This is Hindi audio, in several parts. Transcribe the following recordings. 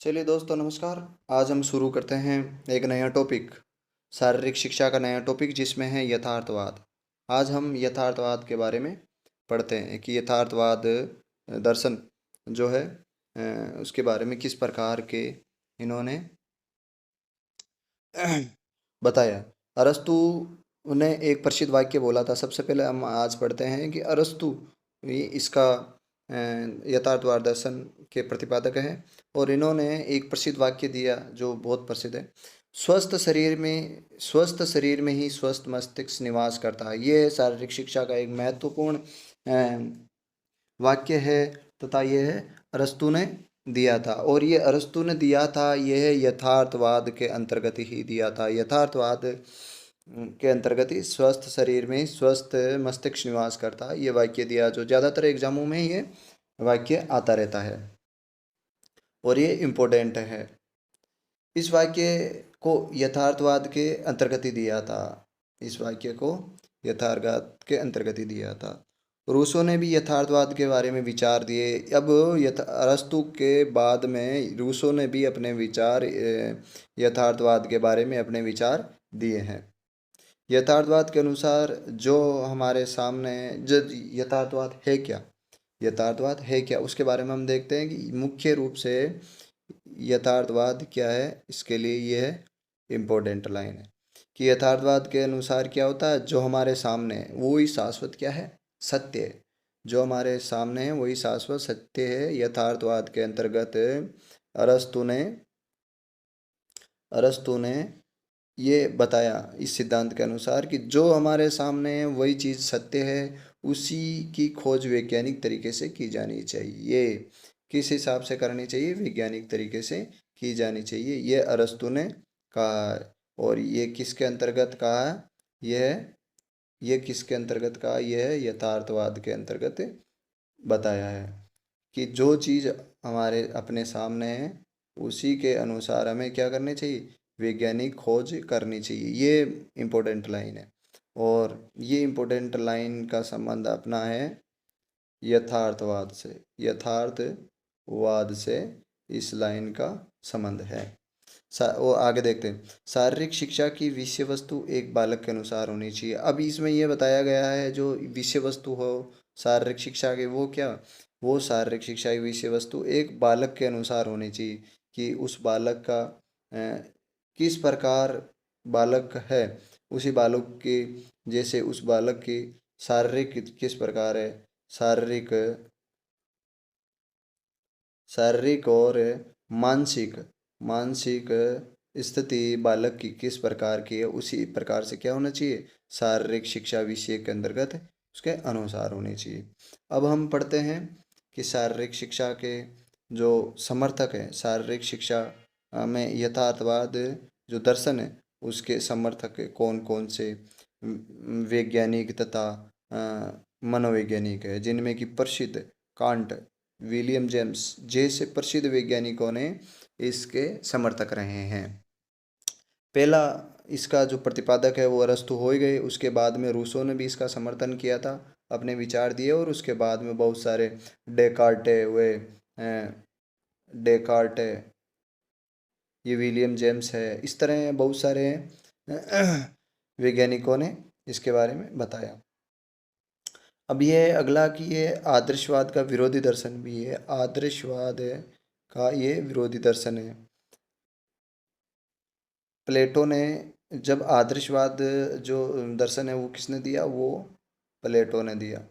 चलिए दोस्तों नमस्कार। आज हम शुरू करते हैं एक नया टॉपिक, शारीरिक शिक्षा का नया टॉपिक जिसमें है यथार्थवाद। आज हम यथार्थवाद के बारे में पढ़ते हैं कि यथार्थवाद दर्शन जो है उसके बारे में किस प्रकार के इन्होंने बताया। अरस्तु ने एक प्रसिद्ध वाक्य बोला था। सबसे पहले हम आज पढ़ते हैं कि अरस्तु इसका यथार्थवाद दर्शन के प्रतिपादक हैं और इन्होंने एक प्रसिद्ध वाक्य दिया जो बहुत प्रसिद्ध है। स्वस्थ शरीर में ही स्वस्थ मस्तिष्क निवास करता है। ये शारीरिक शिक्षा का एक महत्वपूर्ण वाक्य है तथा यह अरस्तु ने दिया था और ये अरस्तु ने दिया था, यह यथार्थवाद के अंतर्गत ही दिया था। यथार्थवाद के अंतर्गत ही स्वस्थ शरीर में स्वस्थ मस्तिष्क निवास करता है, ये वाक्य दिया जो ज़्यादातर एग्जामों में ये वाक्य आता रहता है और ये इम्पोर्टेंट है। इस वाक्य को यथार्थवाद के अंतर्गत ही दिया था। इस वाक्य को यथार्थवाद के अंतर्गत ही दिया था। रूसो ने भी यथार्थवाद के बारे में विचार दिए। अब अरस्तु के बाद में रूसो ने भी अपने विचार यथार्थवाद के बारे में अपने विचार दिए हैं। यथार्थवाद के अनुसार जो हमारे सामने जो यथार्थवाद है क्या, यथार्थवाद है क्या उसके बारे में हम देखते हैं कि मुख्य रूप से यथार्थवाद क्या है। इसके लिए यह इम्पोर्टेंट लाइन है कि यथार्थवाद के अनुसार क्या होता है, जो हमारे सामने है वही शाश्वत क्या है, सत्य है। जो हमारे सामने है वही शाश्वत सत्य है। यथार्थवाद के अंतर्गत अरस्तु ने ये बताया इस सिद्धांत के अनुसार कि जो हमारे सामने है वही चीज़ सत्य है, उसी की खोज वैज्ञानिक तरीके से की जानी चाहिए। किस हिसाब से करनी चाहिए, वैज्ञानिक तरीके से की जानी चाहिए, ये अरस्तु ने कहा है। और ये किसके अंतर्गत कहा है, यह किसके अंतर्गत कहा, यह यथार्थवाद के अंतर्गत बताया है कि जो चीज़ हमारे अपने सामने है उसी के अनुसार हमें क्या करनी चाहिए, वैज्ञानिक खोज करनी चाहिए। ये इम्पोर्टेंट लाइन है और ये इम्पोर्टेंट लाइन का संबंध अपना है यथार्थवाद से इस लाइन का संबंध है। वो आगे देखते हैं। शारीरिक शिक्षा की विषय वस्तु एक बालक के अनुसार होनी चाहिए। अब इसमें यह बताया गया है जो विषय वस्तु हो शारीरिक शिक्षा की, वो क्या, वो शारीरिक शिक्षा की विषय वस्तु एक बालक के अनुसार होनी चाहिए कि उस बालक का किस प्रकार बालक है, उसी बालक की जैसे उस बालक की शारीरिक किस प्रकार है, शारीरिक शारीरिक और मानसिक मानसिक स्थिति बालक की किस प्रकार की है, उसी प्रकार से क्या होना चाहिए, शारीरिक शिक्षा विषय के अंतर्गत उसके अनुसार होनी चाहिए। अब हम पढ़ते हैं कि शारीरिक शिक्षा के जो समर्थक हैं, शारीरिक शिक्षा में यथार्थवाद जो दर्शन है उसके समर्थक कौन कौन से वैज्ञानिक तथा मनोवैज्ञानिक है, जिनमें कि प्रसिद्ध कांट, विलियम जेम्स जैसे प्रसिद्ध वैज्ञानिकों ने इसके समर्थक रहे हैं। पहला इसका जो प्रतिपादक है वो अरस्तु हो ही गए, उसके बाद में रूसो ने भी इसका समर्थन किया था, अपने विचार दिए और उसके बाद में बहुत सारे डेकार्टे हुए, डेकार्टे, ये विलियम जेम्स है, इस तरह बहुत सारे वैज्ञानिकों ने इसके बारे में बताया। अब ये अगला कि ये आदर्शवाद का विरोधी दर्शन भी है। आदर्शवाद का ये विरोधी दर्शन है। प्लेटो ने जब आदर्शवाद जो दर्शन है वो किसने दिया, वो प्लेटो ने दिया।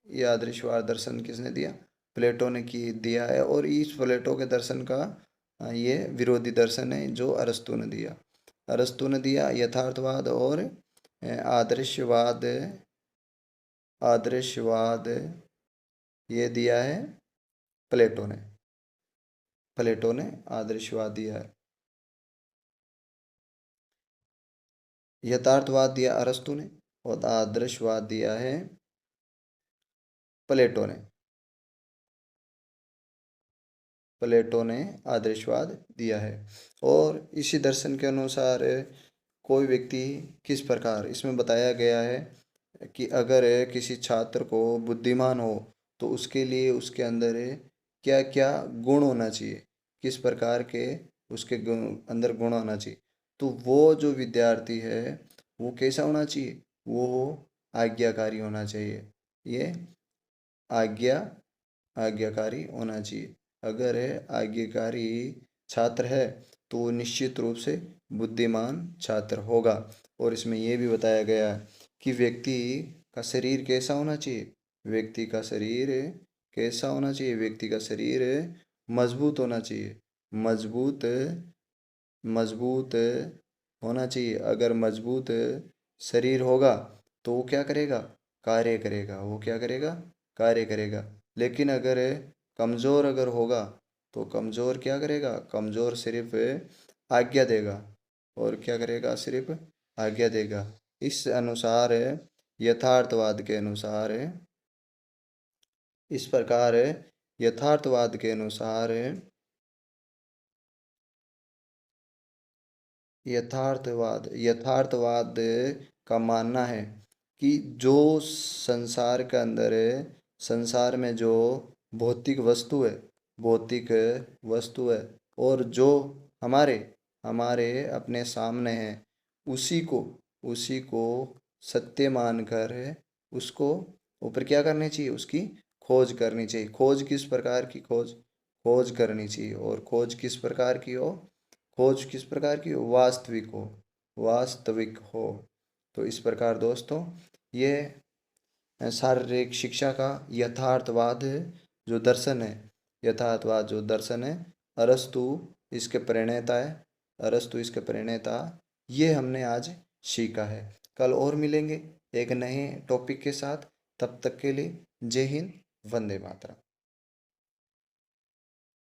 ये आदर्शवाद दर्शन किसने दिया, प्लेटो ने की दिया है। और इस प्लेटो के दर्शन का ये विरोधी दर्शन है जो अरस्तु ने दिया। अरस्तु ने दिया यथार्थवाद और आदर्शवाद आदर्शवाद ये दिया है प्लेटो ने। प्लेटो ने आदर्शवाद दिया है। यथार्थवाद दिया अरस्तु ने और आदर्शवाद दिया है प्लेटो ने। प्लेटो ने आदर्शवाद दिया है। और इसी दर्शन के अनुसार कोई व्यक्ति किस प्रकार, इसमें बताया गया है कि अगर किसी छात्र को बुद्धिमान हो तो उसके लिए उसके अंदर क्या क्या गुण होना चाहिए, किस प्रकार के उसके अंदर गुण होना चाहिए। तो वो जो विद्यार्थी है वो कैसा होना चाहिए, वो आज्ञाकारी होना चाहिए। ये आज्ञा आज्ञाकारी होना चाहिए। अगर आज्ञाकारी छात्र है तो वो निश्चित रूप से बुद्धिमान छात्र होगा। और इसमें ये भी बताया गया है कि व्यक्ति का शरीर कैसा होना चाहिए, व्यक्ति का शरीर कैसा होना चाहिए, व्यक्ति का शरीर मजबूत होना चाहिए, मजबूत मजबूत होना चाहिए। अगर मजबूत शरीर होगा तो वो क्या करेगा, कार्य करेगा, वो क्या करेगा, कार्य करेगा। लेकिन अगर कमज़ोर अगर होगा तो कमज़ोर क्या करेगा, कमज़ोर सिर्फ आज्ञा देगा। और क्या करेगा, सिर्फ आज्ञा देगा। इस अनुसार यथार्थवाद के अनुसार इस प्रकार यथार्थवाद के अनुसार यथार्थवाद का मानना है कि जो संसार के अंदर संसार में जो भौतिक वस्तु है, भौतिक वस्तु है, और जो हमारे हमारे अपने सामने है, उसी को उसी को सत्य मानकर उसको ऊपर क्या करनी चाहिए, उसकी खोज करनी चाहिए। खोज किस प्रकार की, खोज करनी चाहिए। और खोज किस प्रकार की हो, खोज किस प्रकार की हो, वास्तविक हो, वास्तविक हो। तो इस प्रकार दोस्तों ये शारीरिक शिक्षा का यथार्थवाद जो दर्शन है, यथार्थवाद जो दर्शन है, अरस्तु इसके प्रणेता है, अरस्तु इसके प्रणेता, ये हमने आज सीखा है। कल और मिलेंगे एक नए टॉपिक के साथ। तब तक के लिए जय हिंद, वंदे मातरम।